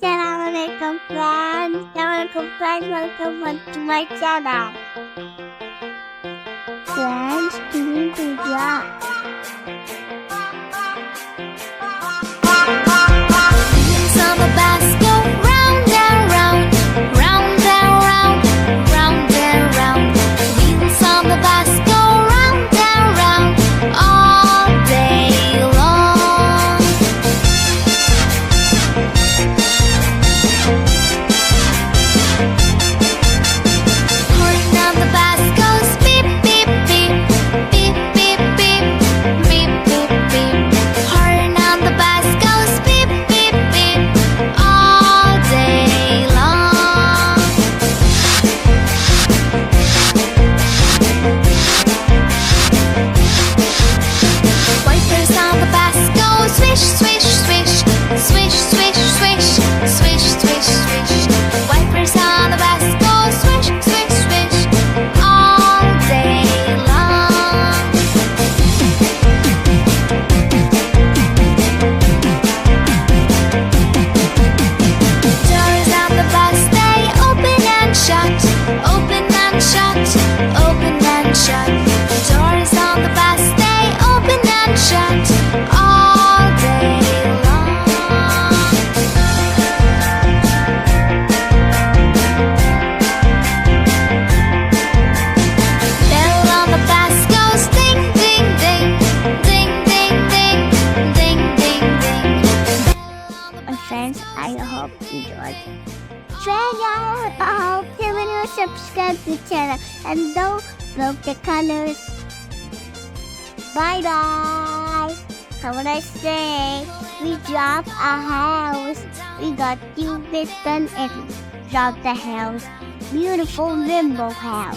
Assalamualaikum friends. Assalamualaikum friends. Welcome to my channel. Friends, ini juga. On the bus go round and round, round and round, round and round. Wheels on the bus go round and round all day long. Horn on the bus goes beep beep beep, beep beep beep, beep beep beep. Horn on the bus goes beep beep beep all day long. Wipers on the bus go swish swish swish, swish swish swish, swish swish swish. Wipers on the bus go swish swish swish all day long. Doors on the bus they open and shut, open and shut, open and shut. Doors on the bus they open and shut all day long. Bell on the bus goes ding ding ding, ding ding ding, ding ding ding. My friends, I hope you enjoyed. Friends, I hope you will subscribe to the channel and don't love the colors. Bye bye. Have a nice day. We dropped a house. We got you this done and dropped the house. Beautiful rainbow house.